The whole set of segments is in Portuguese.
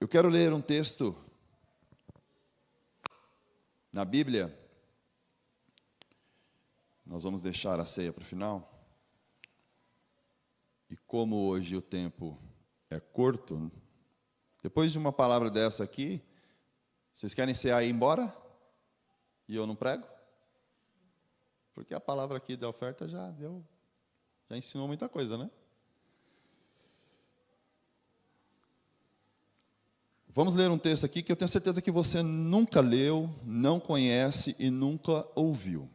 Eu quero ler um texto na Bíblia. Nós vamos deixar a ceia para o final. E como hoje o tempo é curto, depois de uma palavra dessa aqui, vocês querem cear e ir embora? E eu não prego? Porque a palavra aqui da oferta já ensinou muita coisa, né? Vamos ler um texto aqui que eu tenho certeza que você nunca leu, não conhece e nunca ouviu.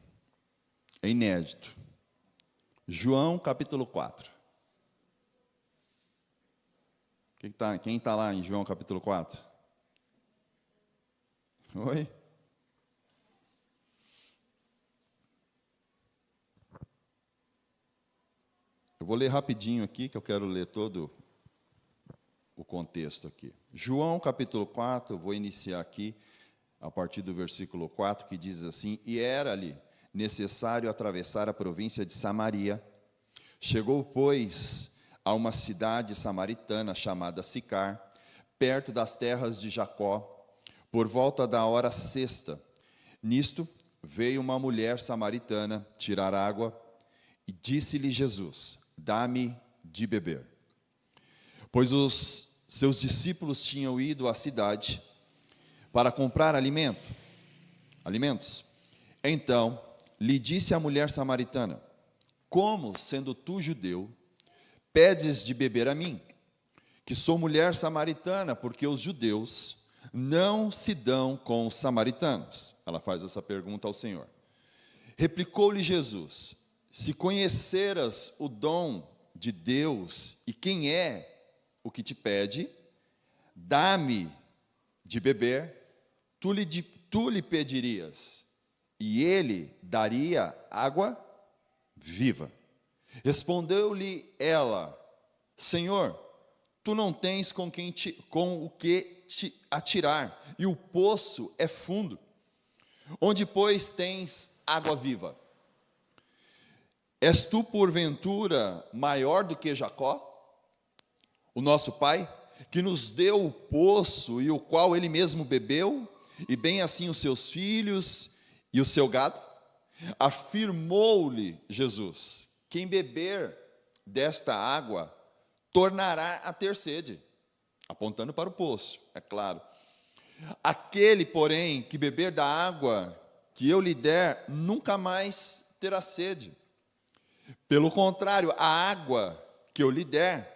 É inédito. João capítulo 4. Quem está lá em João capítulo 4? Oi? Eu vou ler rapidinho aqui, que eu quero ler todo o contexto aqui. João capítulo 4, vou iniciar aqui, a partir do versículo 4, que diz assim: E era-lhe necessário atravessar a província de Samaria. Chegou, pois, a uma cidade samaritana chamada Sicar, perto das terras de Jacó, por volta da hora sexta. Nisto veio uma mulher samaritana tirar água, e disse-lhe Jesus: Dá-me de beber. Pois os seus discípulos tinham ido à cidade para comprar alimentos. Então lhe disse a mulher samaritana: Como, sendo tu judeu, pedes de beber a mim, que sou mulher samaritana, porque os judeus não se dão com os samaritanos? Ela faz essa pergunta ao Senhor. Replicou-lhe Jesus: Se conheceras o dom de Deus e quem é o que te pede, dá-me de beber, tu lhe pedirias, e ele daria água viva. Respondeu-lhe ela: Senhor, tu não tens com o que te atirar, e o poço é fundo. Onde, pois, tens água viva? És tu, porventura, maior do que Jacó, o nosso pai, que nos deu o poço e o qual ele mesmo bebeu, e bem assim os seus filhos e o seu gado? Afirmou-lhe Jesus: Quem beber desta água tornará a ter sede, apontando para o poço, é claro. Aquele, porém, que beber da água que eu lhe der, nunca mais terá sede. Pelo contrário, a água que eu lhe der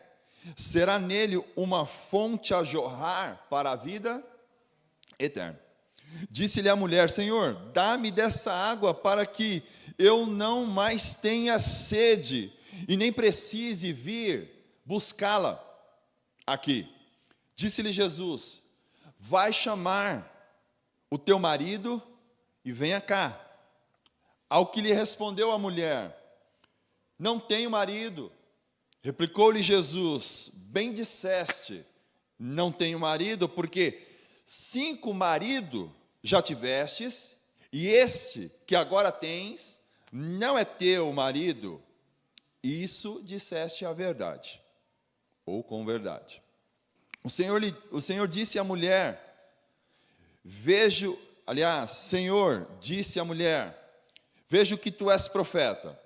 será nele uma fonte a jorrar para a vida eterna. Disse-lhe a mulher: Senhor, dá-me dessa água para que eu não mais tenha sede e nem precise vir buscá-la aqui. Disse-lhe Jesus: Vai chamar o teu marido e venha cá. Ao que lhe respondeu a mulher: Não tenho marido. Replicou-lhe Jesus: Bem disseste, não tenho marido, porque 5 maridos já tivestes, e este que agora tens não é teu marido. Isso disseste a verdade, ou com verdade. O Senhor disse à mulher: Senhor, disse à mulher: Vejo que tu és profeta.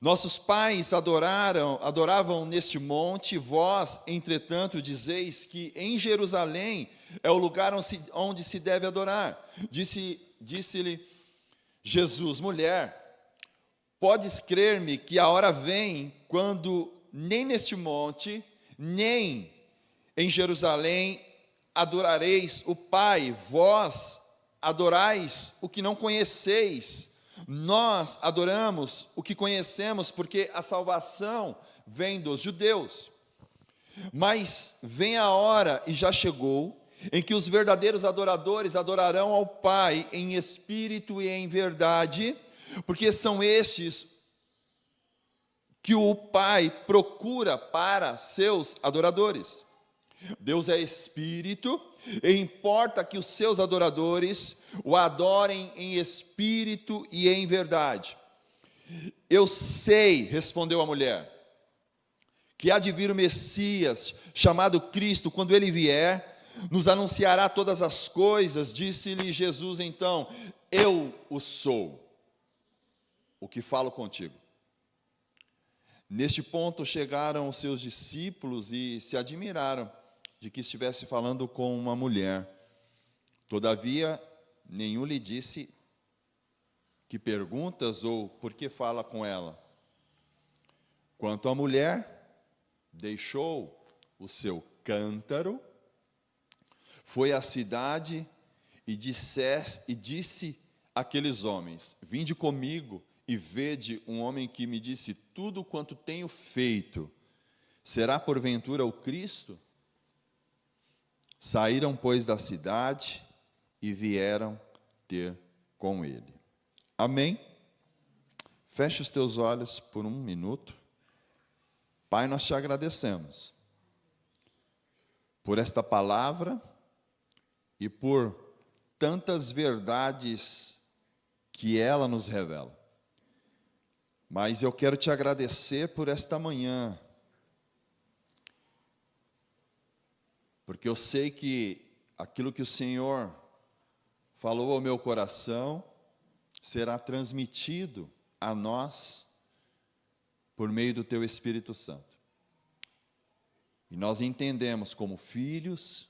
Nossos pais adoravam neste monte, vós, entretanto, dizeis que em Jerusalém é o lugar onde se deve adorar. Disse-lhe Jesus: Mulher, podes crer-me que a hora vem quando nem neste monte, nem em Jerusalém adorareis o Pai. Vós adorais o que não conheceis. Nós adoramos o que conhecemos, porque a salvação vem dos judeus. Mas vem a hora, e já chegou, em que os verdadeiros adoradores adorarão ao Pai em espírito e em verdade, porque são estes que o Pai procura para seus adoradores. Deus é espírito, e importa que os seus adoradores o adorem em espírito e em verdade. Eu sei, respondeu a mulher, que há de vir o Messias, chamado Cristo. Quando ele vier, nos anunciará todas as coisas. Disse-lhe Jesus então: eu o sou, o que falo contigo. Neste ponto chegaram os seus discípulos e se admiraram de que estivesse falando com uma mulher. Todavia, nenhum lhe disse que perguntas ou por que fala com ela. Quanto à mulher, deixou o seu cântaro, foi à cidade e disse àqueles homens: vinde comigo e vede um homem que me disse tudo quanto tenho feito. Será porventura o Cristo? Saíram, pois, da cidade e vieram ter com ele. Amém? Feche os teus olhos por um minuto. Pai, nós te agradecemos por esta palavra e por tantas verdades que ela nos revela. Mas eu quero te agradecer por esta manhã, porque eu sei que aquilo que o Senhor falou ao meu coração será transmitido a nós por meio do teu Espírito Santo. E nós entendemos como filhos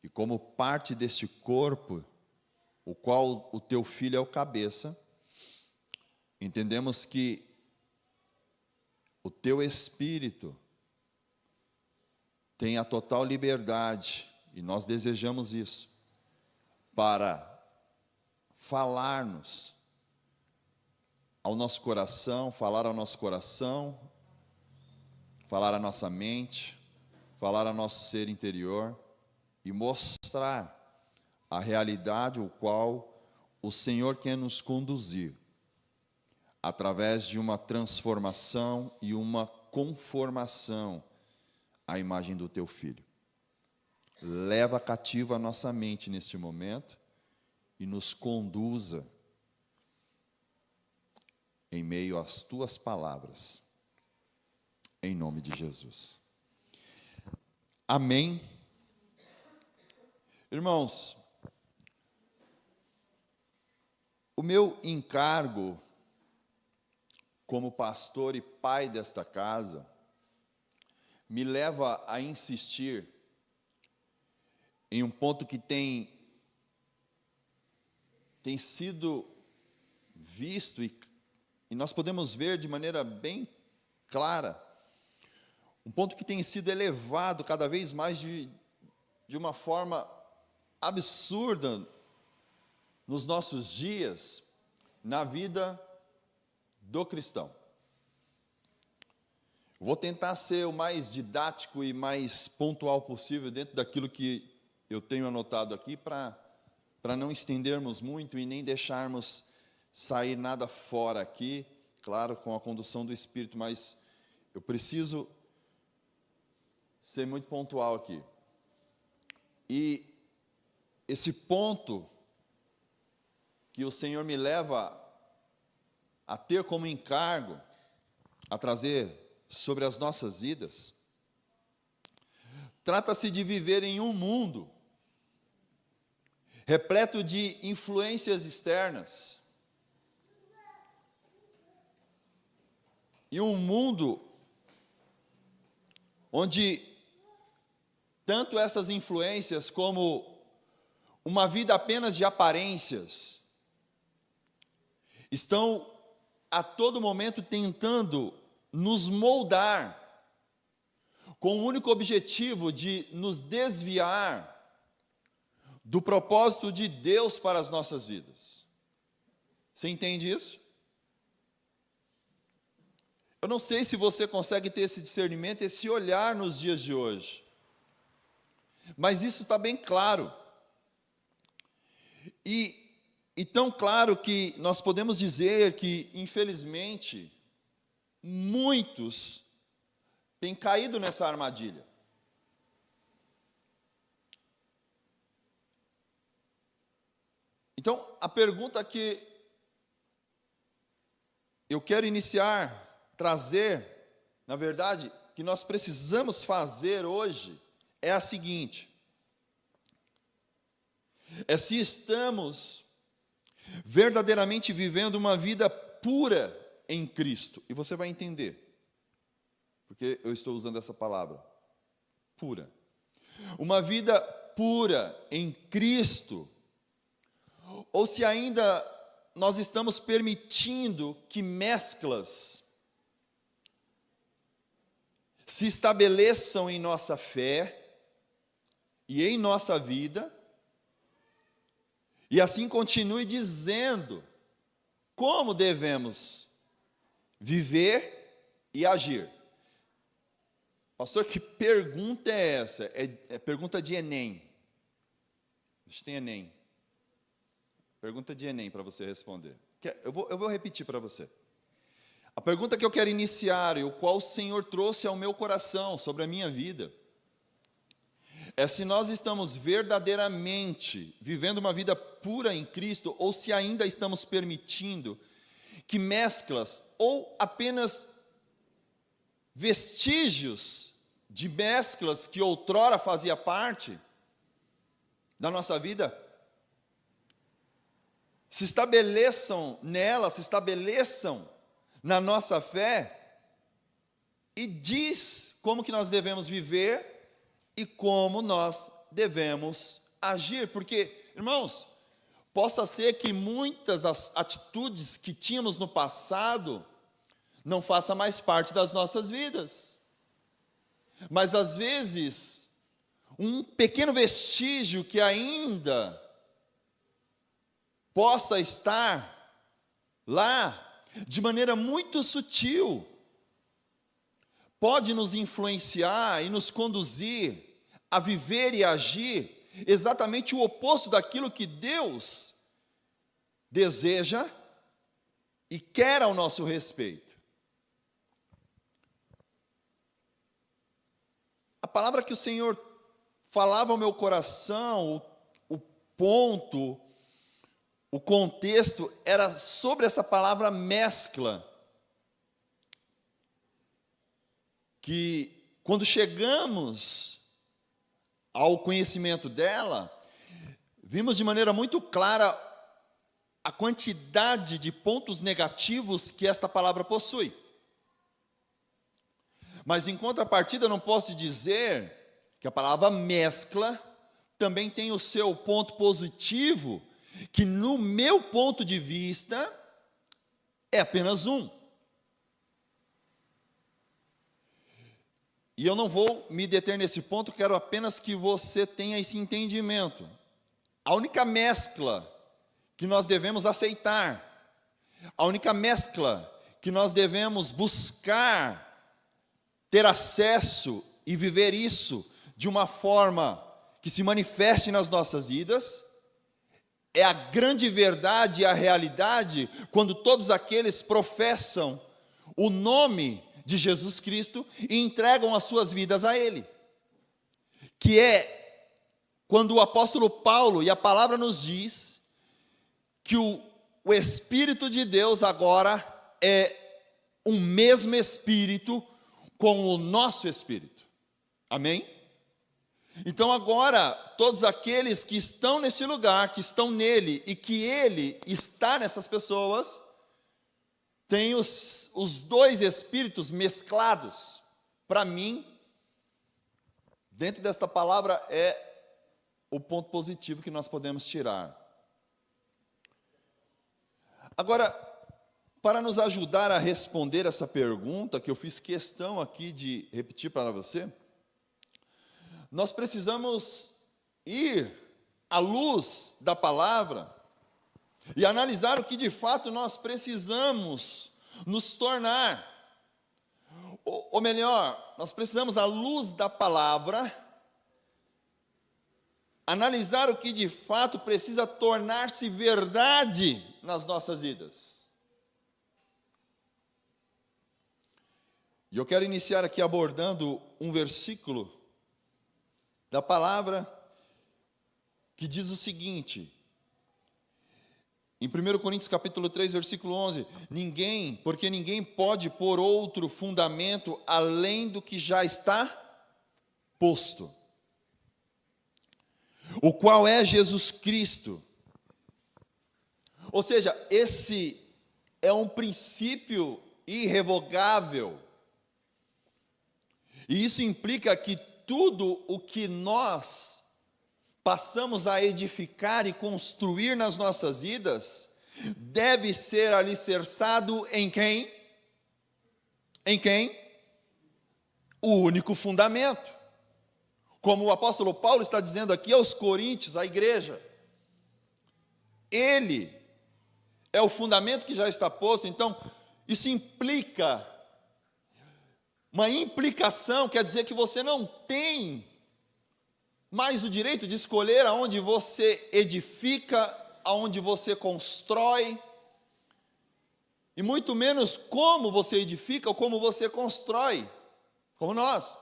e como parte deste corpo, o qual o teu filho é o cabeça, entendemos que o teu Espírito tem a total liberdade, e nós desejamos isso, para falar-nos ao nosso coração, falar ao nosso coração, falar à nossa mente, falar ao nosso ser interior e mostrar a realidade o qual o Senhor quer nos conduzir através de uma transformação e uma conformação à imagem do teu Filho. Leva cativa a nossa mente neste momento e nos conduza em meio às tuas palavras, em nome de Jesus. Amém. Irmãos, o meu encargo como pastor e pai desta casa me leva a insistir em um ponto que tem sido visto e nós podemos ver de maneira bem clara, um ponto que tem sido elevado cada vez mais de uma forma absurda nos nossos dias, na vida do cristão. Vou tentar ser o mais didático e mais pontual possível dentro daquilo que eu tenho anotado aqui, para não estendermos muito e nem deixarmos sair nada fora aqui, claro, com a condução do Espírito, mas eu preciso ser muito pontual aqui. E esse ponto que o Senhor me leva a ter como encargo, a trazer sobre as nossas vidas, trata-se de viver em um mundo repleto de influências externas, e um mundo onde tanto essas influências como uma vida apenas de aparências estão a todo momento tentando nos moldar com o único objetivo de nos desviar do propósito de Deus para as nossas vidas. Você entende isso? Eu não sei se você consegue ter esse discernimento, esse olhar nos dias de hoje, mas isso está bem claro. E tão claro que nós podemos dizer que, infelizmente, muitos têm caído nessa armadilha. Então, a pergunta que eu quero iniciar, trazer, na verdade, que nós precisamos fazer hoje, é a seguinte: é se estamos verdadeiramente vivendo uma vida pura em Cristo. E você vai entender, porque eu estou usando essa palavra, pura. Uma vida pura em Cristo, ou se ainda nós estamos permitindo que mesclas se estabeleçam em nossa fé e em nossa vida, e assim continue dizendo como devemos viver e agir. Pastor, que pergunta é essa? É pergunta de Enem. A gente tem Enem. Pergunta de Enem para você responder. Eu vou repetir para você. A pergunta que eu quero iniciar, e o qual o Senhor trouxe ao meu coração sobre a minha vida, é se nós estamos verdadeiramente vivendo uma vida pura em Cristo, ou se ainda estamos permitindo que mesclas, ou apenas vestígios de mesclas que outrora fazia parte da nossa vida, se estabeleçam nela, se estabeleçam na nossa fé, e diz como que nós devemos viver e como nós devemos agir. Porque, irmãos, possa ser que muitas atitudes que tínhamos no passado não façam mais parte das nossas vidas. Mas, às vezes, um pequeno vestígio que ainda possa estar lá, de maneira muito sutil, pode nos influenciar e nos conduzir a viver e agir exatamente o oposto daquilo que Deus deseja e quer ao nosso respeito. A palavra que o Senhor falava ao meu coração, o ponto, o contexto era sobre essa palavra mescla, que quando chegamos ao conhecimento dela, vimos de maneira muito clara a quantidade de pontos negativos que esta palavra possui. Mas em contrapartida, não posso dizer que a palavra mescla também tem o seu ponto positivo, que no meu ponto de vista é apenas um. E eu não vou me deter nesse ponto, quero apenas que você tenha esse entendimento. A única mescla que nós devemos aceitar, a única mescla que nós devemos buscar ter acesso e viver isso de uma forma que se manifeste nas nossas vidas, é a grande verdade e a realidade quando todos aqueles professam o nome de Jesus Cristo e entregam as suas vidas a Ele. Que é quando o apóstolo Paulo, e a palavra nos diz, que o Espírito de Deus agora é um mesmo Espírito com o nosso Espírito. Amém? Então agora, todos aqueles que estão nesse lugar, que estão nele, e que Ele está nessas pessoas, tem os dois Espíritos mesclados. Para mim, dentro desta palavra, é o ponto positivo que nós podemos tirar. Agora, para nos ajudar a responder essa pergunta, que eu fiz questão aqui de repetir para você, nós precisamos ir à luz da palavra e analisar o que de fato nós precisamos nos tornar. Ou melhor, nós precisamos, à luz da palavra, analisar o que de fato precisa tornar-se verdade nas nossas vidas. E eu quero iniciar aqui abordando um versículo da palavra que diz o seguinte, em 1 Coríntios capítulo 3, versículo 11, porque ninguém pode pôr outro fundamento além do que já está posto. o qual é Jesus Cristo. Ou seja, esse é um princípio irrevogável. E isso implica que tudo o que nós passamos a edificar e construir nas nossas vidas deve ser alicerçado em quem? Em quem? O único fundamento. Como o apóstolo Paulo está dizendo aqui aos Coríntios, à igreja. Ele é o fundamento que já está posto. Então, isso implica, uma implicação, quer dizer que você não tem mais o direito de escolher aonde você edifica, aonde você constrói, e muito menos como você edifica ou como você constrói, como nós.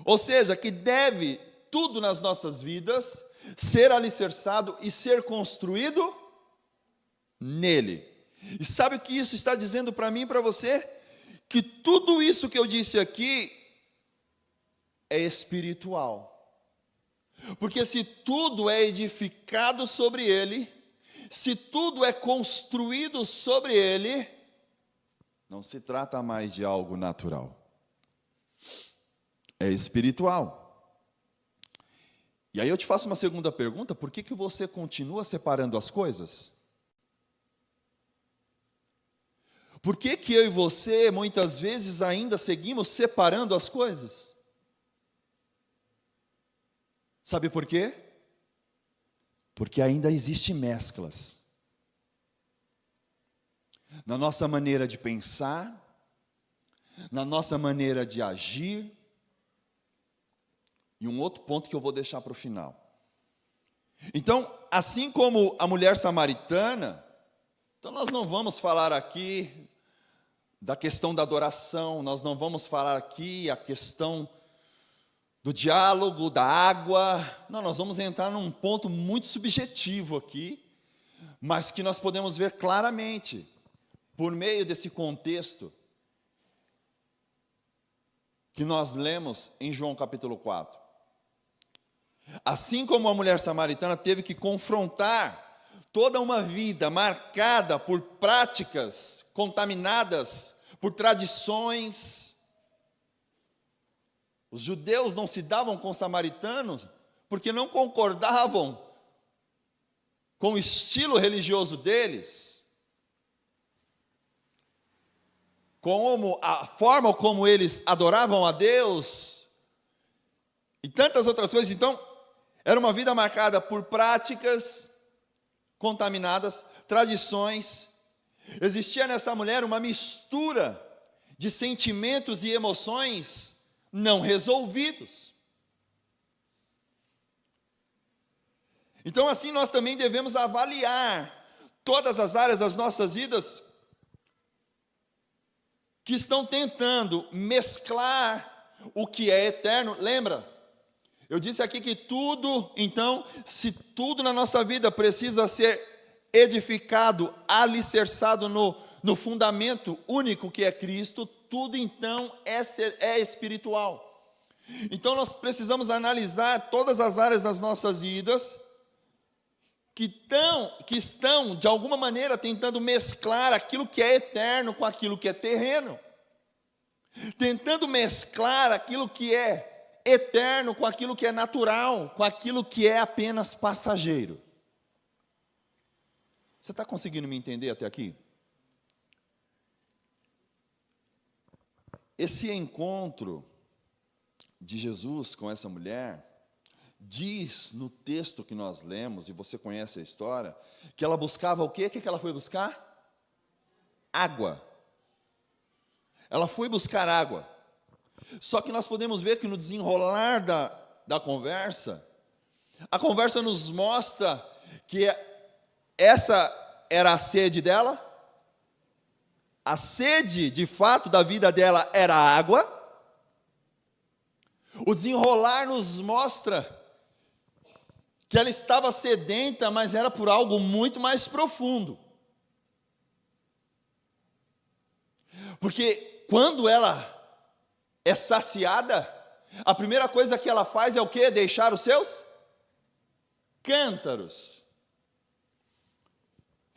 Ou seja, que deve tudo nas nossas vidas ser alicerçado e ser construído nele. E sabe o que isso está dizendo para mim e para você? Que tudo isso que eu disse aqui é espiritual. Porque se tudo é edificado sobre ele, se tudo é construído sobre ele, não se trata mais de algo natural. É espiritual. E aí eu te faço uma segunda pergunta: por que você continua separando as coisas? Por que eu e você, muitas vezes, ainda seguimos separando as coisas? Sabe por quê? Porque ainda existem mesclas. Na nossa maneira de pensar, na nossa maneira de agir. E um outro ponto que eu vou deixar para o final. Então, assim como a mulher samaritana, então nós não vamos falar aqui da questão da adoração, nós não vamos falar aqui a questão do diálogo, da água. Não, nós vamos entrar num ponto muito subjetivo aqui, mas que nós podemos ver claramente, por meio desse contexto, que nós lemos em João capítulo 4. Assim como a mulher samaritana teve que confrontar toda uma vida marcada por práticas contaminadas, por tradições. Os judeus não se davam com os samaritanos porque não concordavam com o estilo religioso deles, como a forma como eles adoravam a Deus e tantas outras coisas. Então, era uma vida marcada por práticas contaminadas, tradições. Existia nessa mulher uma mistura de sentimentos e emoções não resolvidos. Então, assim, nós também devemos avaliar todas as áreas das nossas vidas que estão tentando mesclar o que é eterno. Lembra? Eu disse aqui que tudo, então, se tudo na nossa vida precisa ser edificado, alicerçado no fundamento único que é Cristo, tudo então é espiritual. Então nós precisamos analisar todas as áreas das nossas vidas que estão, de alguma maneira, tentando mesclar aquilo que é eterno com aquilo que é terreno. Tentando mesclar aquilo que é eterno com aquilo que é natural, com aquilo que é apenas passageiro. Você está conseguindo me entender até aqui? Esse encontro de Jesus com essa mulher diz no texto que nós lemos, e você conhece a história, que ela buscava o quê? O que ela foi buscar? Água. Ela foi buscar água. Só que nós podemos ver que no desenrolar da conversa, a conversa nos mostra que essa era a sede dela. A sede, de fato, da vida dela era a água. O desenrolar nos mostra que ela estava sedenta, mas era por algo muito mais profundo. Porque quando ela é saciada, a primeira coisa que ela faz é o quê? Deixar os seus cântaros.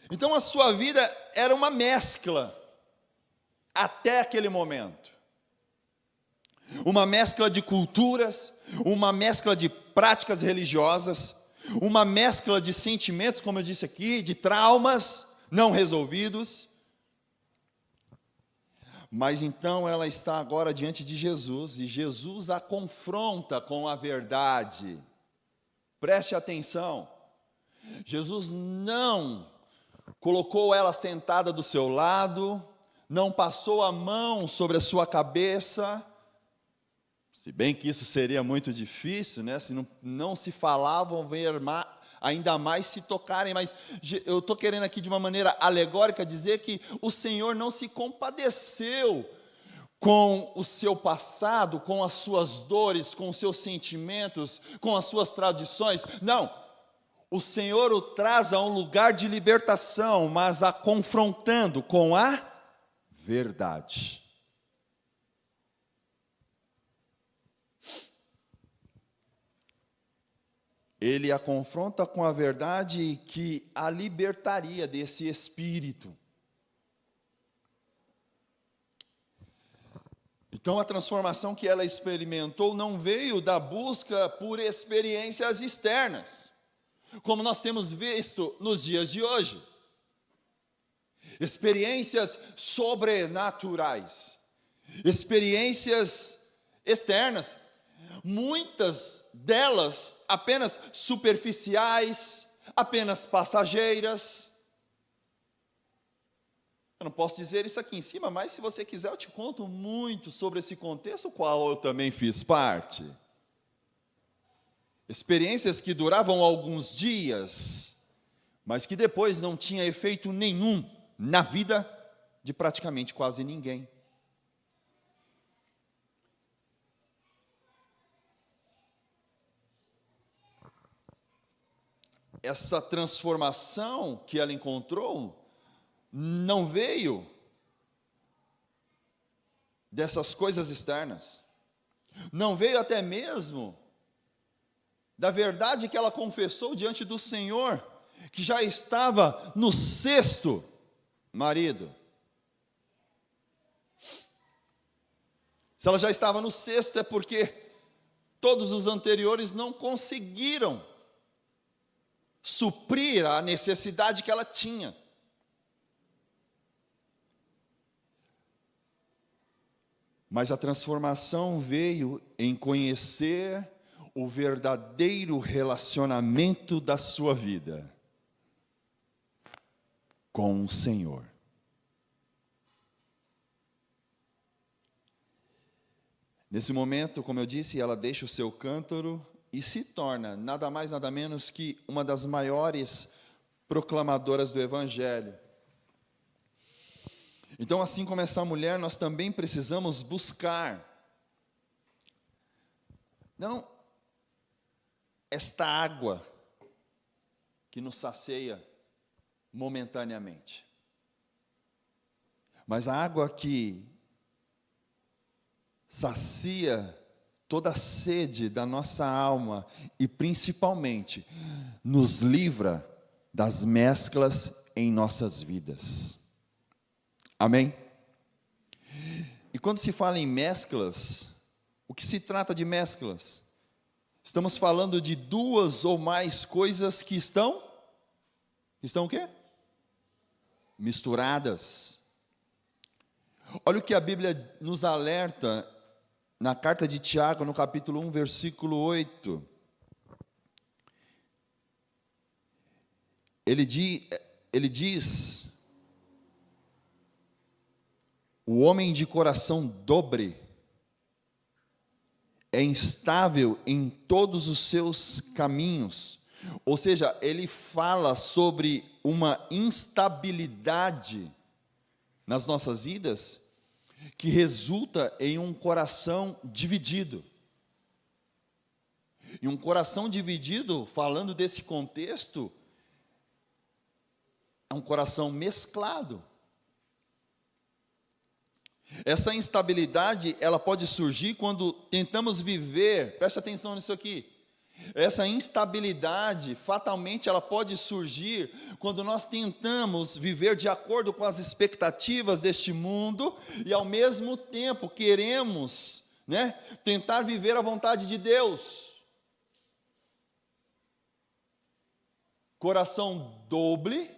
Então a sua vida era uma mescla, até aquele momento. Uma mescla de culturas, uma mescla de práticas religiosas, uma mescla de sentimentos, como eu disse aqui, de traumas não resolvidos. Mas então ela está agora diante de Jesus, e Jesus a confronta com a verdade. Preste atenção, Jesus não colocou ela sentada do seu lado, não passou a mão sobre a sua cabeça, se bem que isso seria muito difícil, né? Se não se falavam, ainda mais se tocarem, mas eu estou querendo aqui de uma maneira alegórica dizer que o Senhor não se compadeceu com o seu passado, com as suas dores, com os seus sentimentos, com as suas tradições. Não, o Senhor o traz a um lugar de libertação, mas a confrontando com a verdade. Ele a confronta com a verdade que a libertaria desse espírito. Então a transformação que ela experimentou não veio da busca por experiências externas, como nós temos visto nos dias de hoje. Experiências sobrenaturais, experiências externas, muitas delas apenas superficiais, apenas passageiras. Eu não posso dizer isso aqui em cima, mas se você quiser eu te conto muito sobre esse contexto, qual eu também fiz parte. Experiências que duravam alguns dias, mas que depois não tinha efeito nenhum na vida de praticamente quase ninguém. Essa transformação que ela encontrou não veio dessas coisas externas, não veio até mesmo da verdade que ela confessou diante do Senhor, que já estava no 6º marido. Se ela já estava no 6º, é porque todos os anteriores não conseguiram suprir a necessidade que ela tinha. Mas a transformação veio em conhecer o verdadeiro relacionamento da sua vida com o Senhor. Nesse momento, como eu disse, ela deixa o seu cântaro e se torna nada mais, nada menos que uma das maiores proclamadoras do Evangelho. Então, assim como essa mulher, nós também precisamos buscar, não esta água que nos sacia momentaneamente, mas a água que sacia toda a sede da nossa alma e principalmente nos livra das mesclas em nossas vidas. Amém? E quando se fala em mesclas, o que se trata de mesclas? Estamos falando de duas ou mais coisas que estão o quê? Misturadas. Olha o que a Bíblia nos alerta na carta de Tiago, no capítulo 1, versículo 8. Ele diz: o homem de coração dobre é instável em todos os seus caminhos. Ou seja, ele fala sobre uma instabilidade nas nossas vidas que resulta em um coração dividido. E um coração dividido, falando desse contexto, é um coração mesclado. Essa instabilidade, ela pode surgir quando tentamos viver, preste atenção nisso aqui, Essa instabilidade, fatalmente, ela pode surgir quando nós tentamos viver de acordo com as expectativas deste mundo e, ao mesmo tempo, queremos, tentar viver a vontade de Deus. Coração doble,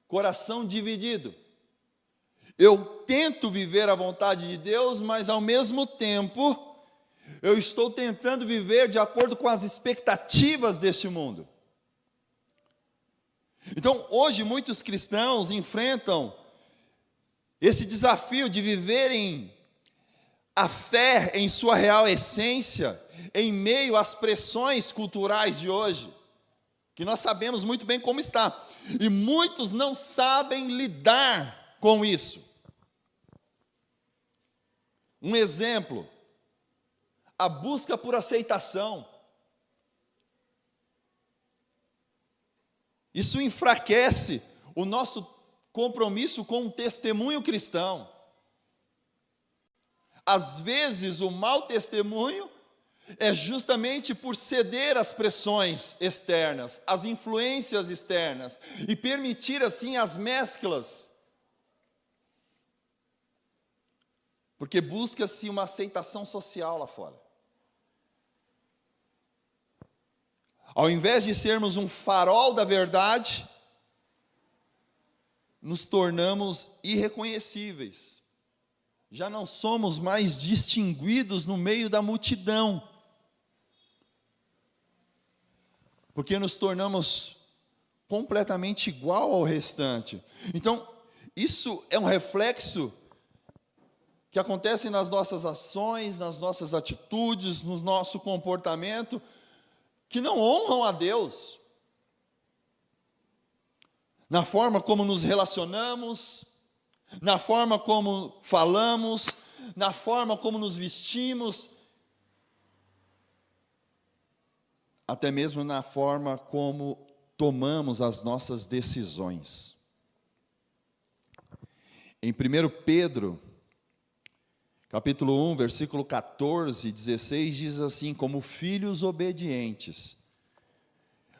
coração dividido. Eu tento viver a vontade de Deus, mas, ao mesmo tempo, eu estou tentando viver de acordo com as expectativas deste mundo. Então, hoje, muitos cristãos enfrentam esse desafio de viverem a fé em sua real essência, em meio às pressões culturais de hoje, que nós sabemos muito bem como está. E muitos não sabem lidar com isso. Um exemplo: a busca por aceitação. Isso enfraquece o nosso compromisso com o testemunho cristão. Às vezes, o mau testemunho é justamente por ceder às pressões externas, às influências externas, e permitir assim as mesclas. Porque busca-se uma aceitação social lá fora. Ao invés de sermos um farol da verdade, nos tornamos irreconhecíveis. Já não somos mais distinguidos no meio da multidão, porque nos tornamos completamente igual ao restante. Então, isso é um reflexo que acontece nas nossas ações, nas nossas atitudes, no nosso comportamento, que não honram a Deus, na forma como nos relacionamos, na forma como falamos, na forma como nos vestimos, até mesmo na forma como tomamos as nossas decisões. Em 1 Pedro, capítulo 1, versículo 14, 16, diz assim: como filhos obedientes,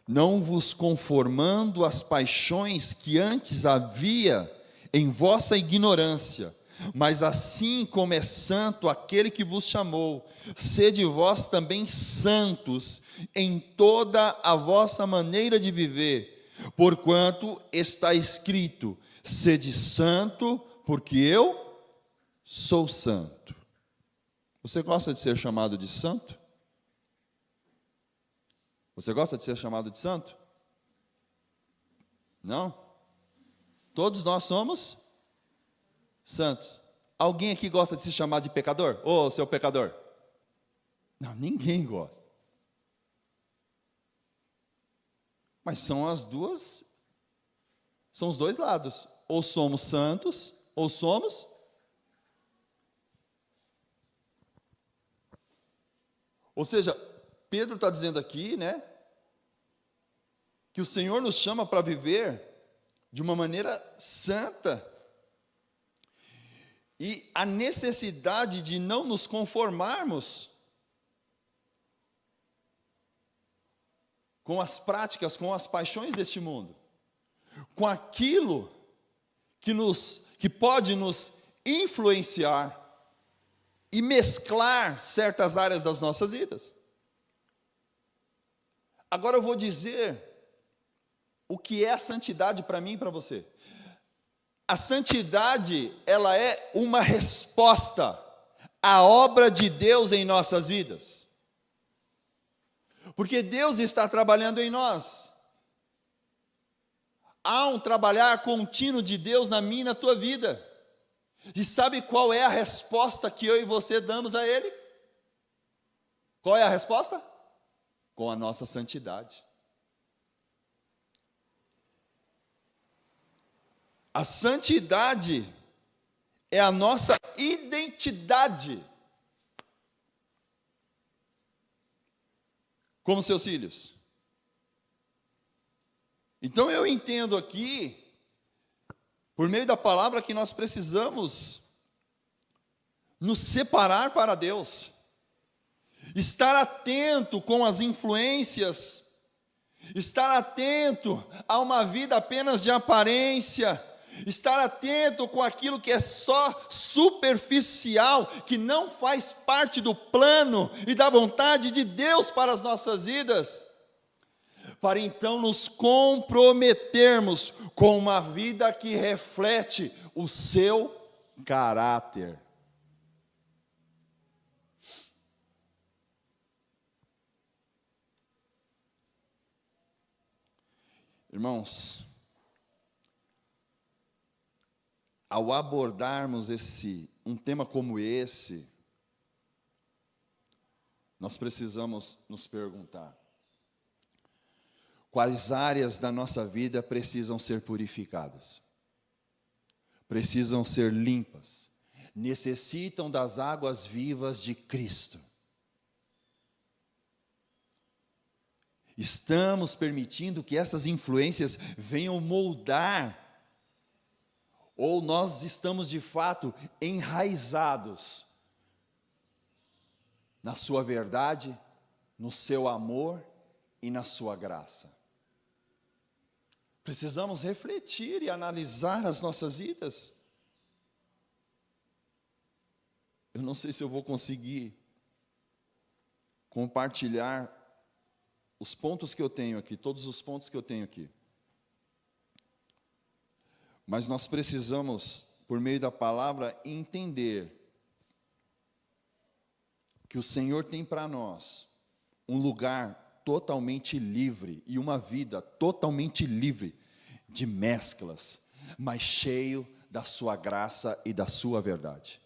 não vos conformando às paixões que antes havia em vossa ignorância, mas assim como é santo aquele que vos chamou, sede vós também santos em toda a vossa maneira de viver, porquanto está escrito: sede santo, porque eu sou santo. Você gosta de ser chamado de santo? Você gosta de ser chamado de santo? Não? Todos nós somos santos. Alguém aqui gosta de se chamar de pecador? Ô, seu pecador? Não, ninguém gosta. Mas são os dois lados. Ou somos santos, ou somos. Ou seja, Pedro está dizendo aqui, que o Senhor nos chama para viver de uma maneira santa. E a necessidade de não nos conformarmos com as práticas, com as paixões deste mundo, com aquilo que pode nos influenciar e mesclar certas áreas das nossas vidas. Agora eu vou dizer o que é a santidade para mim e para você. A santidade, ela é uma resposta à obra de Deus em nossas vidas. Porque Deus está trabalhando em nós. Há um trabalhar contínuo de Deus na minha e na tua vida. E sabe qual é a resposta que eu e você damos a Ele? Qual é a resposta? Com a nossa santidade. A santidade é a nossa identidade como seus filhos. Então eu entendo aqui, por meio da palavra, que nós precisamos nos separar para Deus. estar atento com as influências, estar atento a uma vida apenas de aparência, estar atento com aquilo que é só superficial, que não faz parte do plano e da vontade de Deus para as nossas vidas, para então nos comprometermos com uma vida que reflete o seu caráter. Irmãos, ao abordarmos um tema como esse, nós precisamos nos perguntar: quais áreas da nossa vida precisam ser purificadas? Precisam ser limpas, necessitam das águas vivas de Cristo. Estamos permitindo que essas influências venham moldar, ou nós estamos de fato enraizados na sua verdade, no seu amor e na sua graça? Precisamos refletir e analisar as nossas vidas. Eu não sei se eu vou conseguir compartilhar os pontos que eu tenho aqui, todos os pontos que eu tenho aqui. Mas nós precisamos, por meio da palavra, entender que o Senhor tem para nós um lugar totalmente livre e uma vida totalmente livre de mesclas, mas cheio da sua graça e da sua verdade.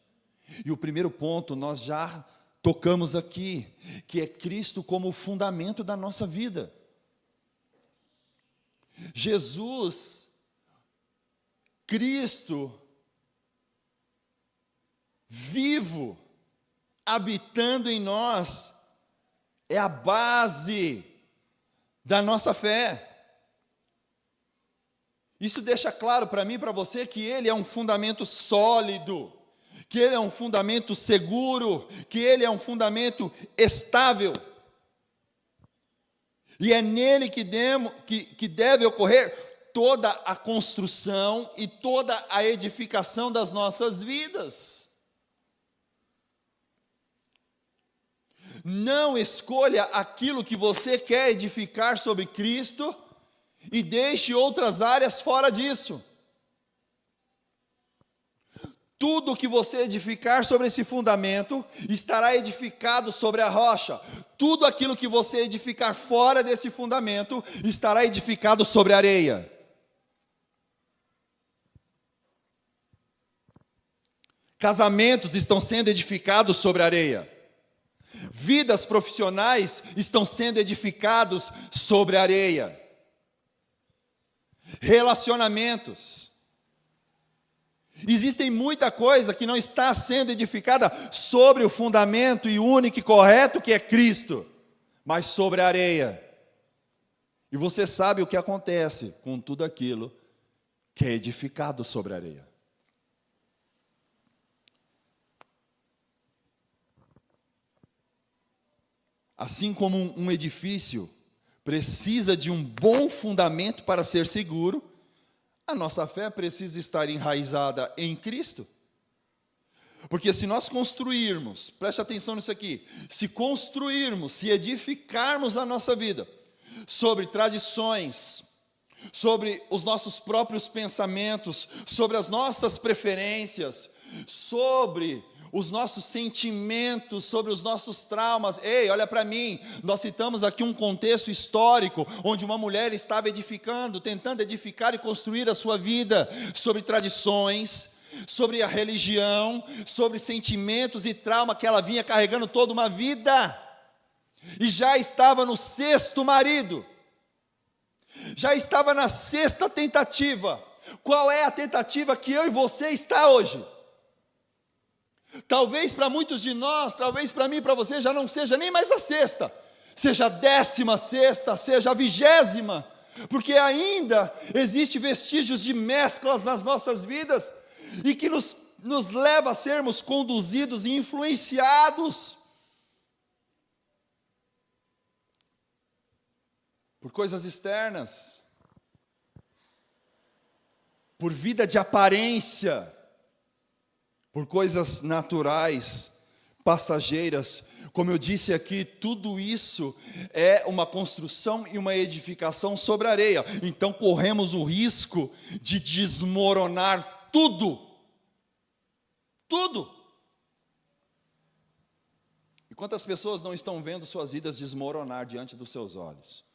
E o primeiro ponto nós já tocamos aqui, que é Cristo como o fundamento da nossa vida. Jesus, Cristo, vivo, habitando em nós, é a base da nossa fé. Isso deixa claro para mim e para você que Ele é um fundamento sólido, que Ele é um fundamento seguro, que Ele é um fundamento estável. E é nele que deve ocorrer toda a construção e toda a edificação das nossas vidas. Não escolha aquilo que você quer edificar sobre Cristo e deixe outras áreas fora disso. Tudo que você edificar sobre esse fundamento estará edificado sobre a rocha. Tudo aquilo que você edificar fora desse fundamento estará edificado sobre a areia. Casamentos estão sendo edificados sobre a areia. Vidas profissionais estão sendo edificados sobre a areia. Relacionamentos. Existem muita coisa que não está sendo edificada sobre o fundamento e único e correto que é Cristo, mas sobre a areia. E você sabe o que acontece com tudo aquilo que é edificado sobre a areia. Assim como um edifício precisa de um bom fundamento para ser seguro, a nossa fé precisa estar enraizada em Cristo. Porque se nós construirmos, preste atenção nisso aqui, se construirmos, se edificarmos a nossa vida sobre tradições, sobre os nossos próprios pensamentos, sobre as nossas preferências, sobre os nossos sentimentos, sobre os nossos traumas. Ei, olha para mim, nós citamos aqui um contexto histórico, onde uma mulher estava edificando, tentando edificar e construir a sua vida, sobre tradições, sobre a religião, sobre sentimentos e trauma que ela vinha carregando toda uma vida, e já estava no 6º marido, já estava na 6ª tentativa. Qual é a tentativa que eu e você está hoje? Talvez para muitos de nós, talvez para mim e para você, já não seja nem mais a 6ª, seja a 16ª, seja a 20ª, porque ainda existe vestígios de mesclas nas nossas vidas, e que nos leva a sermos conduzidos e influenciados por coisas externas, por vida de aparência, por coisas naturais, passageiras. Como eu disse aqui, tudo isso é uma construção e uma edificação sobre areia. Então corremos o risco de desmoronar tudo. Tudo. E quantas pessoas não estão vendo suas vidas desmoronar diante dos seus olhos?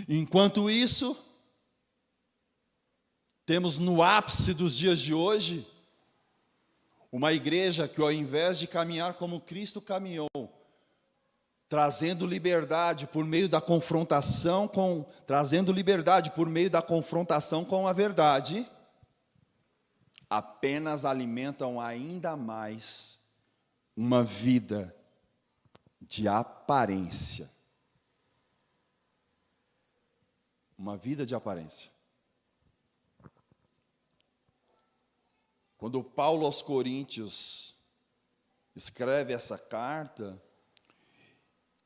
Enquanto isso, temos no ápice dos dias de hoje, uma igreja que, ao invés de caminhar como Cristo caminhou, trazendo liberdade por meio da confrontação com a verdade, apenas alimentam ainda mais uma vida de aparência. Uma vida de aparência. Quando Paulo aos Coríntios escreve essa carta,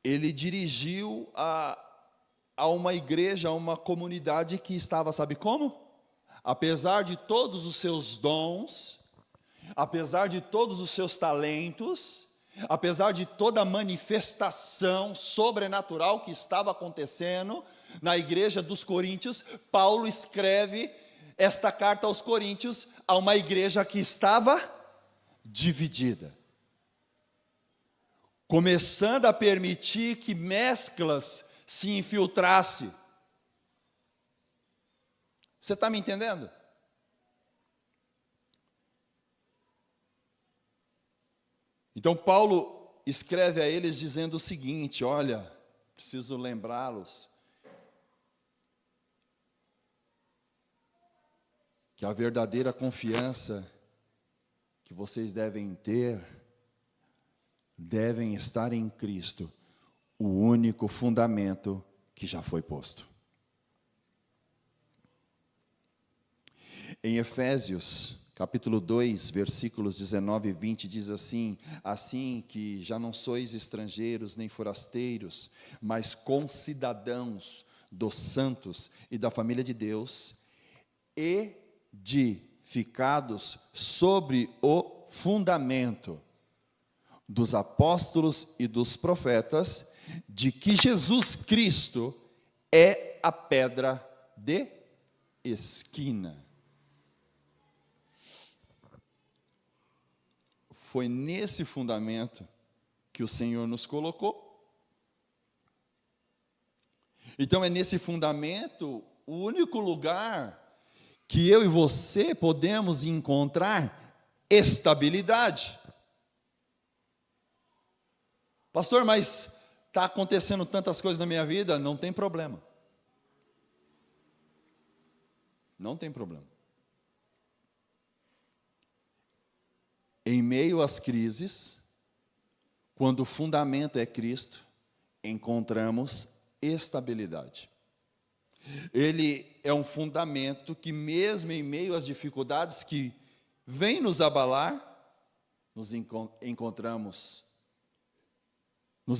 ele dirigiu a uma igreja, a uma comunidade que estava, sabe como? Apesar de todos os seus dons, apesar de todos os seus talentos, apesar de toda a manifestação sobrenatural que estava acontecendo na igreja dos Coríntios, Paulo escreve esta carta aos Coríntios a uma igreja que estava dividida, começando a permitir que mesclas se infiltrassem. Você está me entendendo? Então Paulo escreve a eles dizendo o seguinte: olha, preciso lembrá-los que a verdadeira confiança que vocês devem ter, devem estar em Cristo, o único fundamento que já foi posto. Em Efésios, capítulo 2, versículos 19 e 20, diz assim: assim que já não sois estrangeiros nem forasteiros, mas concidadãos dos santos e da família de Deus, edificados sobre o fundamento dos apóstolos e dos profetas, de que Jesus Cristo é a pedra de esquina. Foi nesse fundamento que o Senhor nos colocou. Então é nesse fundamento o único lugar que eu e você podemos encontrar estabilidade. Pastor, mas está acontecendo tantas coisas na minha vida, não tem problema. Não tem problema. Em meio às crises, quando o fundamento é Cristo, encontramos estabilidade. Ele é um fundamento que, mesmo em meio às dificuldades que vêm nos abalar, nos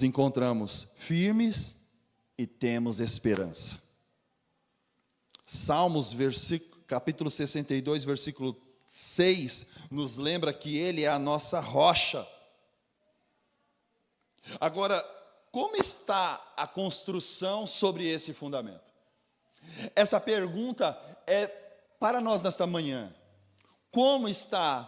encontramos firmes e temos esperança. Salmos, capítulo 62, versículo 6, nos lembra que Ele é a nossa rocha. Agora, como está a construção sobre esse fundamento? Essa pergunta é para nós nesta manhã. Como está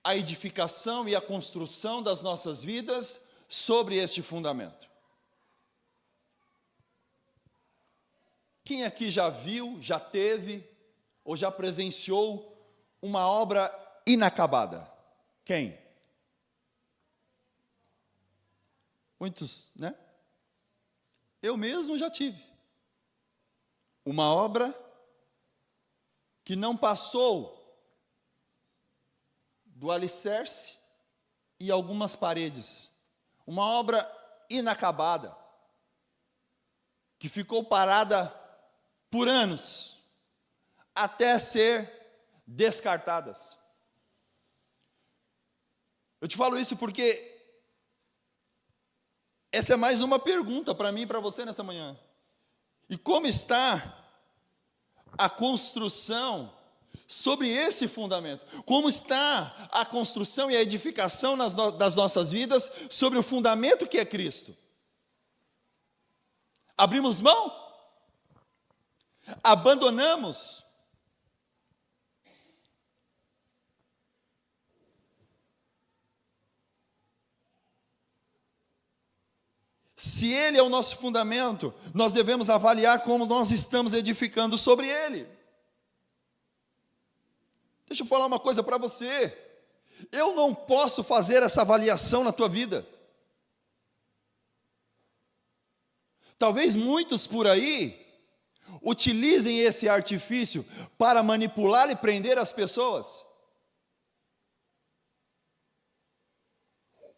a edificação e a construção das nossas vidas sobre este fundamento? Quem aqui já viu, já teve ou já presenciou uma obra inacabada? Quem? Muitos, né? Eu mesmo já tive uma obra que não passou do alicerce e algumas paredes. Uma obra inacabada, que ficou parada por anos, até ser descartadas. Eu te falo isso porque Essa é mais uma pergunta para mim e para você nessa manhã. E como está a construção sobre esse fundamento? Como está a construção e a edificação das nossas vidas sobre o fundamento que é Cristo? Abrimos mão? Abandonamos? Se Ele é o nosso fundamento, nós devemos avaliar como nós estamos edificando sobre Ele. Deixa eu falar uma coisa para você. Eu não posso fazer essa avaliação na tua vida. Talvez muitos por aí utilizem esse artifício para manipular e prender as pessoas.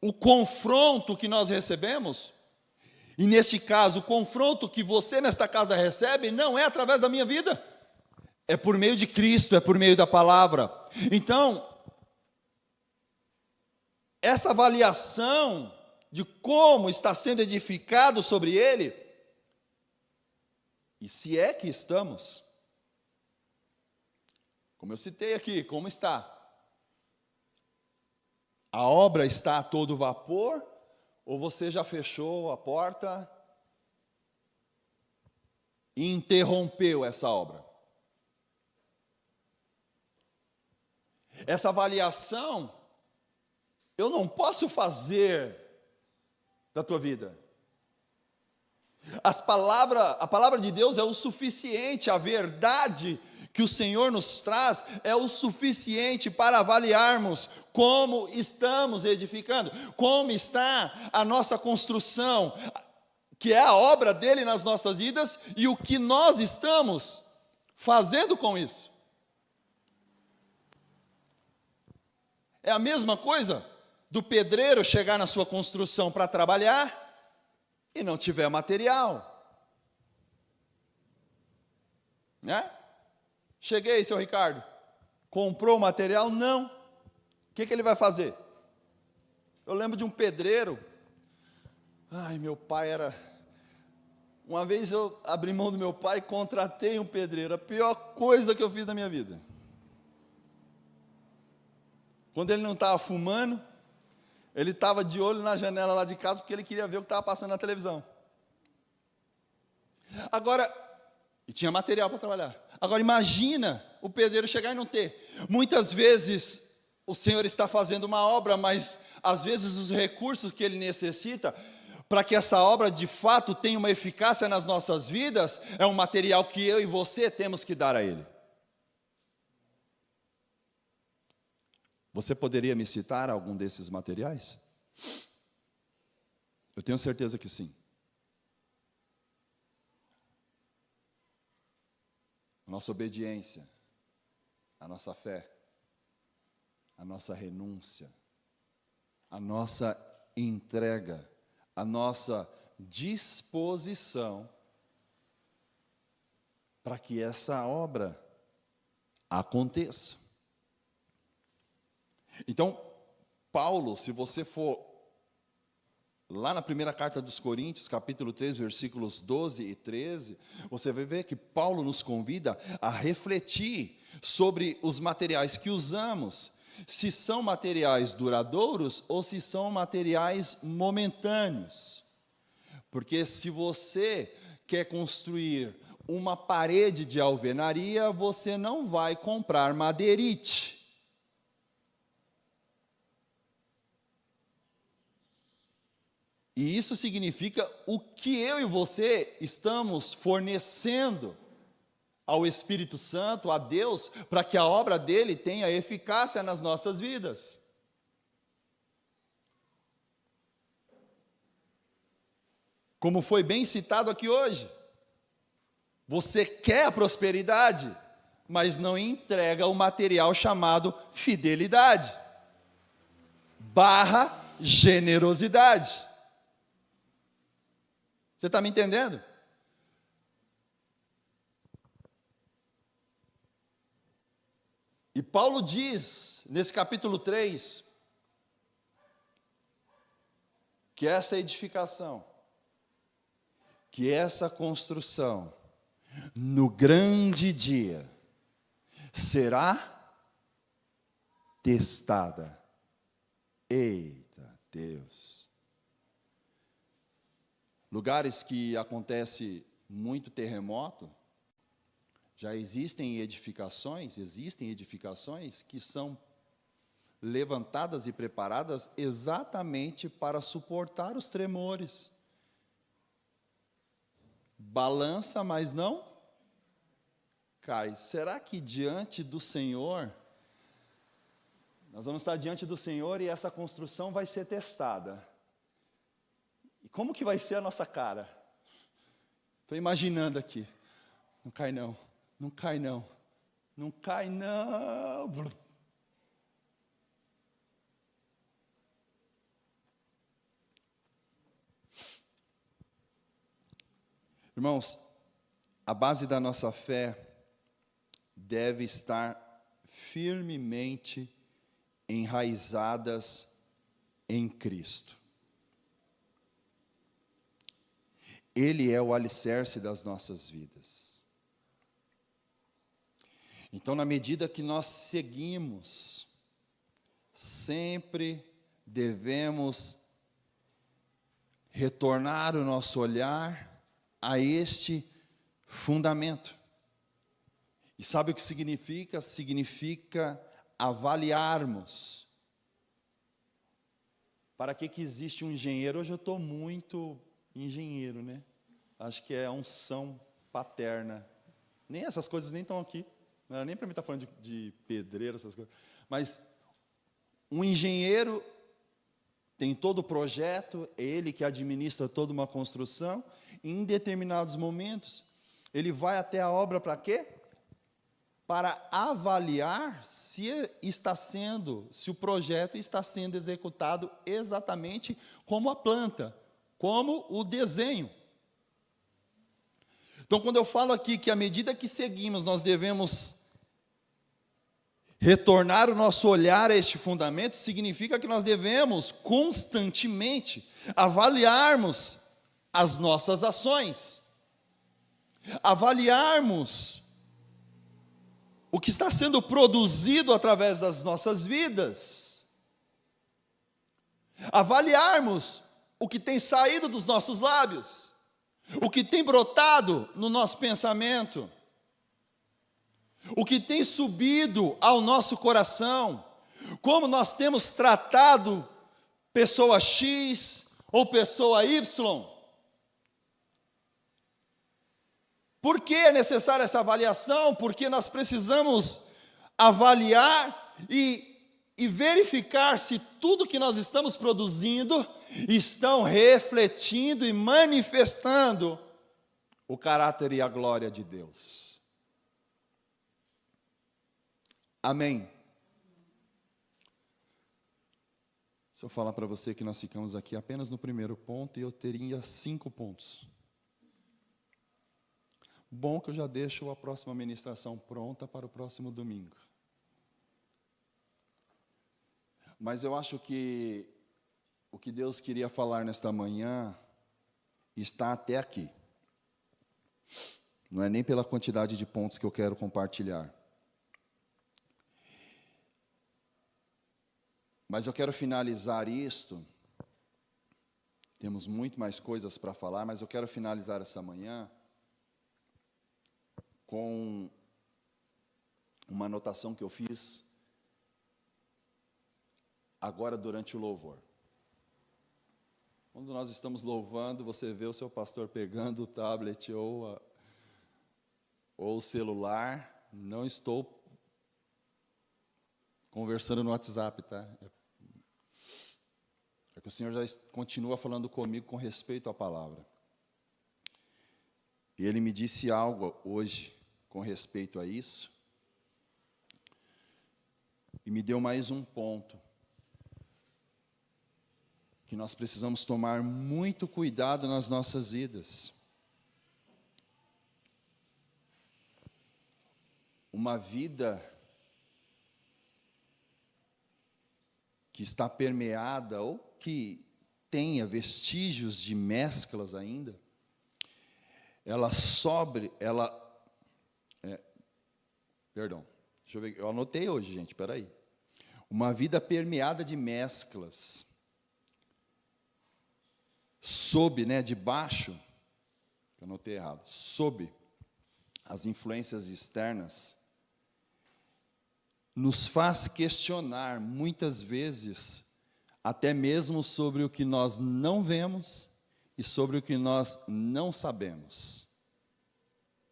O confronto que nós recebemos, e neste caso, o confronto que você nesta casa recebe, não é através da minha vida, é por meio de Cristo, é por meio da palavra. Então, essa avaliação de como está sendo edificado sobre ele, e se é que estamos, como eu citei aqui, como está? A obra está a todo vapor, ou você já fechou a porta e interrompeu essa obra? Essa avaliação eu não posso fazer da tua vida. A palavra de Deus é o suficiente, a verdade que o Senhor nos traz é o suficiente para avaliarmos como estamos edificando, como está a nossa construção, que é a obra dele nas nossas vidas, e o que nós estamos fazendo com isso. É a mesma coisa do pedreiro chegar na sua construção para trabalhar e não tiver material, né? Cheguei, seu Ricardo, comprou o material? Não. O que ele vai fazer? Eu lembro de um pedreiro. Meu pai era... Uma vez eu abri mão do meu pai e contratei um pedreiro. A pior coisa que eu fiz na minha vida. Quando ele não estava fumando, ele estava de olho na janela lá de casa, porque ele queria ver o que estava passando na televisão. Agora, e tinha material para trabalhar. Agora imagina o pedreiro chegar e não ter. Muitas vezes o Senhor está fazendo uma obra, mas às vezes os recursos que Ele necessita para que essa obra de fato tenha uma eficácia nas nossas vidas, é um material que eu e você temos que dar a Ele. Você poderia me citar algum desses materiais? Eu tenho certeza que sim. A nossa obediência, a nossa fé, a nossa renúncia, a nossa entrega, a nossa disposição para que essa obra aconteça. Então, Paulo, se você for lá na primeira carta dos Coríntios, capítulo 3, versículos 12 e 13, você vai ver que Paulo nos convida a refletir sobre os materiais que usamos, se são materiais duradouros ou se são materiais momentâneos. Porque se você quer construir uma parede de alvenaria, você não vai comprar madeirite. E isso significa o que eu e você estamos fornecendo ao Espírito Santo, a Deus, para que a obra dele tenha eficácia nas nossas vidas. Como foi bem citado aqui hoje, você quer a prosperidade, mas não entrega o material chamado fidelidade, / generosidade. Você está me entendendo? E Paulo diz, nesse capítulo 3, que essa edificação, que essa construção, no grande dia, será testada. Eita Deus! Lugares que acontece muito terremoto, já existem edificações que são levantadas e preparadas exatamente para suportar os tremores. Balança, mas não cai. Será que diante do Senhor, nós vamos estar diante do Senhor e essa construção vai ser testada? E como que vai ser a nossa cara? Estou imaginando aqui. Não cai não, não cai não, não cai não. Irmãos, a base da nossa fé deve estar firmemente enraizadas em Cristo. Ele é o alicerce das nossas vidas. Então, na medida que nós seguimos, sempre devemos retornar o nosso olhar a este fundamento. E sabe o que significa? Significa avaliarmos. Para que existe um engenheiro? Hoje eu estou muito engenheiro, né? Acho que é a unção paterna. Nem essas coisas nem estão aqui. Não era nem para mim estar falando de pedreiro, essas coisas. Mas um engenheiro tem todo o projeto, é ele que administra toda uma construção. Em determinados momentos, ele vai até a obra para quê? Para avaliar se o projeto está sendo executado exatamente como a planta, como o desenho. Então, quando eu falo aqui que à medida que seguimos, nós devemos retornar o nosso olhar a este fundamento, significa que nós devemos constantemente avaliarmos as nossas ações, avaliarmos o que está sendo produzido através das nossas vidas, avaliarmos o que tem saído dos nossos lábios, o que tem brotado no nosso pensamento, o que tem subido ao nosso coração, como nós temos tratado pessoa X ou pessoa Y. Por que é necessária essa avaliação? Porque nós precisamos avaliar e verificar se tudo que nós estamos produzindo estão refletindo e manifestando o caráter e a glória de Deus. Amém. Se eu falar para você que nós ficamos aqui apenas no primeiro ponto, eu teria 5 pontos. Bom que eu já deixo a próxima ministração pronta para o próximo domingo. Mas eu acho que o que Deus queria falar nesta manhã está até aqui. Não é nem pela quantidade de pontos que eu quero compartilhar. Mas eu quero finalizar isto. Temos muito mais coisas para falar, mas eu quero finalizar essa manhã com uma anotação que eu fiz agora durante o louvor. Quando nós estamos louvando, você vê o seu pastor pegando o tablet ou o celular. Não estou conversando no WhatsApp, tá? É que o Senhor já continua falando comigo com respeito à palavra. E Ele me disse algo hoje com respeito a isso. E me deu mais um ponto. Que nós precisamos tomar muito cuidado nas nossas vidas. Uma vida que está permeada ou que tenha vestígios de mesclas ainda, perdão, deixa eu ver, eu anotei hoje, gente, espera aí. Uma vida permeada de mesclas, debaixo, eu anotei errado, sob as influências externas, nos faz questionar, muitas vezes, até mesmo sobre o que nós não vemos e sobre o que nós não sabemos.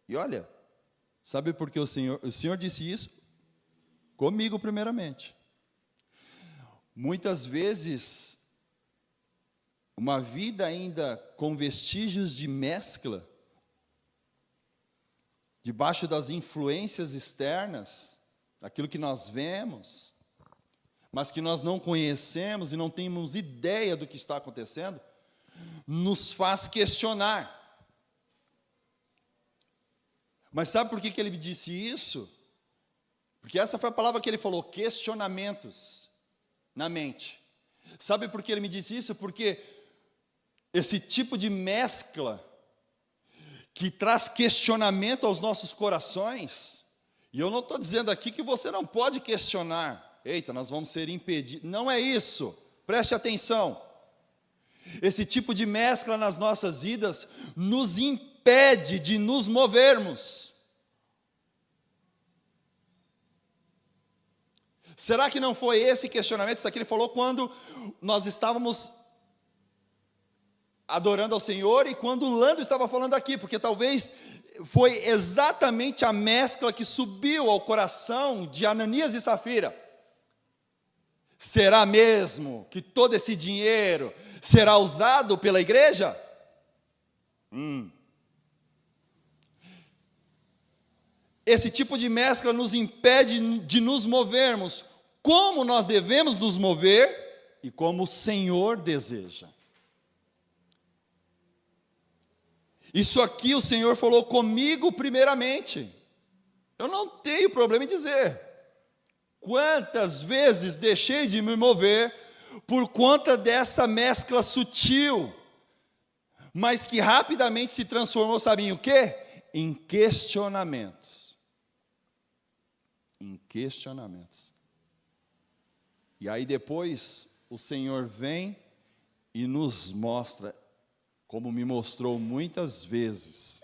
E olha, sabe por que o Senhor disse isso? Comigo primeiramente. Muitas vezes, uma vida ainda com vestígios de mescla, debaixo das influências externas, aquilo que nós vemos, mas que nós não conhecemos e não temos ideia do que está acontecendo, nos faz questionar. Mas sabe por que ele me disse isso? Porque essa foi a palavra que ele falou, questionamentos na mente. Sabe por que ele me disse isso? Porque esse tipo de mescla que traz questionamento aos nossos corações, e eu não estou dizendo aqui que você não pode questionar, eita, nós vamos ser impedidos, não é isso, preste atenção, esse tipo de mescla nas nossas vidas nos impede de nos movermos. Será que não foi esse questionamento, isso aqui ele falou quando nós estávamos adorando ao Senhor e quando o Lando estava falando aqui, porque talvez foi exatamente a mescla que subiu ao coração de Ananias e Safira. Será mesmo que todo esse dinheiro será usado pela igreja? Esse tipo de mescla nos impede de nos movermos como nós devemos nos mover e como o Senhor deseja. Isso aqui o Senhor falou comigo primeiramente. Eu não tenho problema em dizer. Quantas vezes deixei de me mover por conta dessa mescla sutil, mas que rapidamente se transformou, sabe em o quê? Em questionamentos. Em questionamentos. E aí depois o Senhor vem e nos mostra, como me mostrou muitas vezes,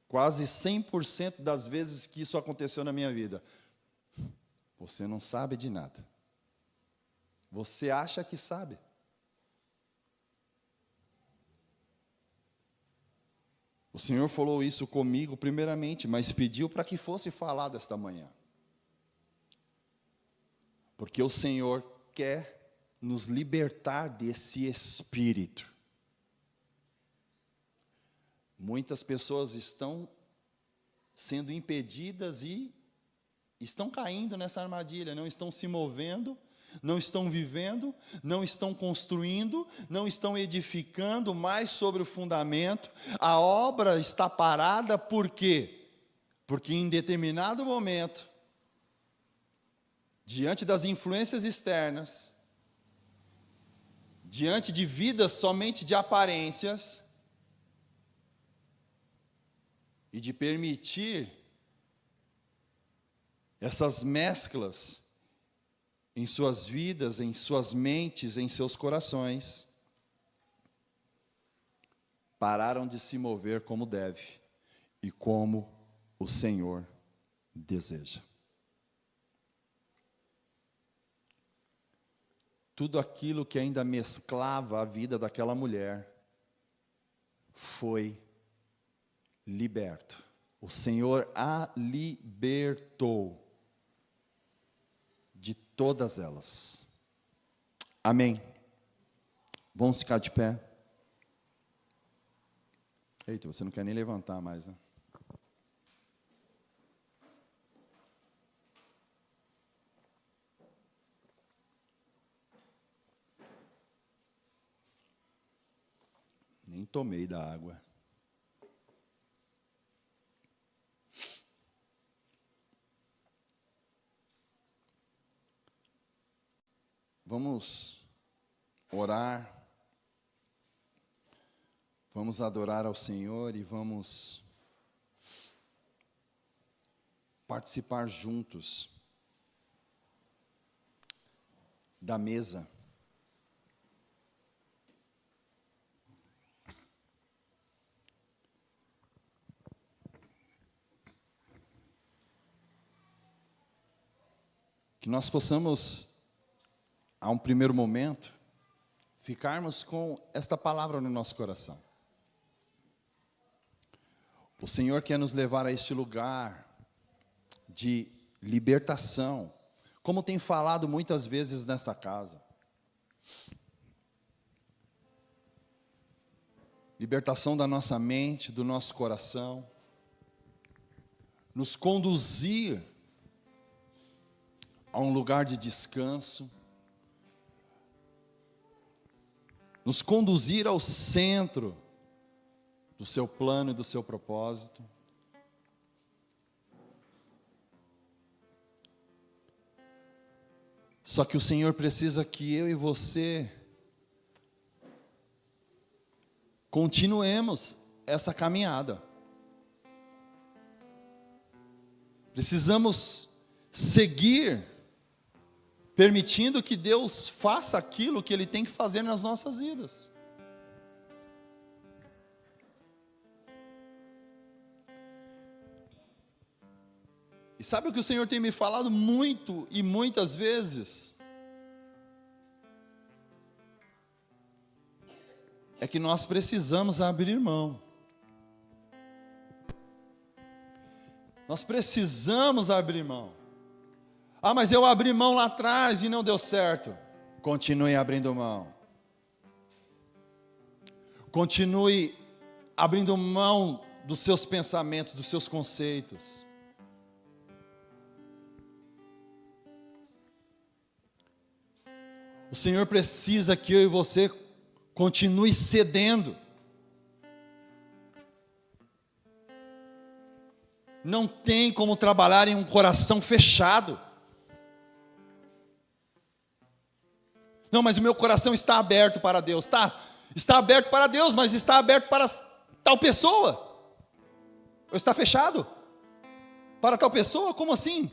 quase 100% das vezes que isso aconteceu na minha vida. Você não sabe de nada. Você acha que sabe. O Senhor falou isso comigo primeiramente, mas pediu para que fosse falado esta manhã. Porque o Senhor quer nos libertar desse espírito. Muitas pessoas estão sendo impedidas e estão caindo nessa armadilha, não estão se movendo, não estão vivendo, não estão construindo, não estão edificando mais sobre o fundamento. A obra está parada, por quê? Porque em determinado momento, diante das influências externas, diante de vidas somente de aparências, e de permitir essas mesclas em suas vidas, em suas mentes, em seus corações, pararam de se mover como deve e como o Senhor deseja. Tudo aquilo que ainda mesclava a vida daquela mulher foi liberto. O Senhor a libertou de todas elas. Amém. Vamos ficar de pé. Eita, você não quer nem levantar mais, né? Nem tomei da água. Vamos orar. Vamos adorar ao Senhor e vamos participar juntos da mesa. Que nós possamos, a um primeiro momento, ficarmos com esta palavra no nosso coração. O Senhor quer nos levar a este lugar de libertação, como tem falado muitas vezes nesta casa. Libertação da nossa mente, do nosso coração, nos conduzir a um lugar de descanso, nos conduzir ao centro do seu plano e do seu propósito. Só que o Senhor precisa que eu e você continuemos essa caminhada. Precisamos seguir, permitindo que Deus faça aquilo que Ele tem que fazer nas nossas vidas. E sabe o que o Senhor tem me falado muito e muitas vezes? É que nós precisamos abrir mão. Nós precisamos abrir mão. Ah, mas eu abri mão lá atrás e não deu certo. Continue abrindo mão. Continue abrindo mão dos seus pensamentos, dos seus conceitos. O Senhor precisa que eu e você continue cedendo. Não tem como trabalhar em um coração fechado. Não, mas o meu coração está aberto para Deus. Está aberto para Deus, mas está aberto para tal pessoa. Ou está fechado para tal pessoa? Como assim?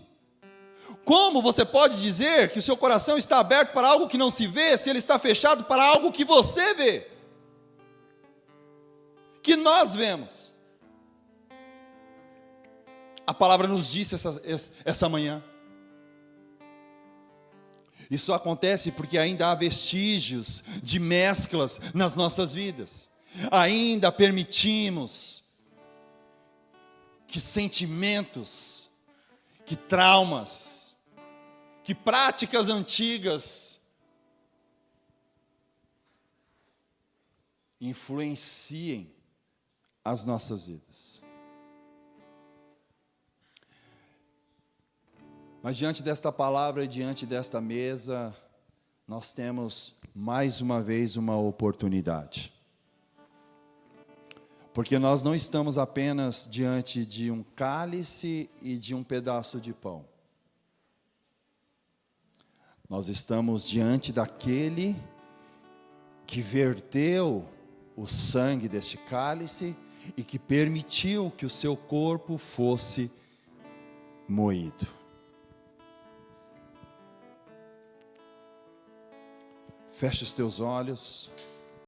Como você pode dizer que o seu coração está aberto para algo que não se vê, se ele está fechado para algo que você vê? Que nós vemos. A palavra nos disse essa manhã. Isso acontece porque ainda há vestígios de mesclas nas nossas vidas. Ainda permitimos que sentimentos, que traumas, que práticas antigas influenciem as nossas vidas. Mas diante desta palavra e diante desta mesa, nós temos mais uma vez uma oportunidade. Porque nós não estamos apenas diante de um cálice e de um pedaço de pão. Nós estamos diante daquele que verteu o sangue deste cálice e que permitiu que o seu corpo fosse moído. Feche os teus olhos.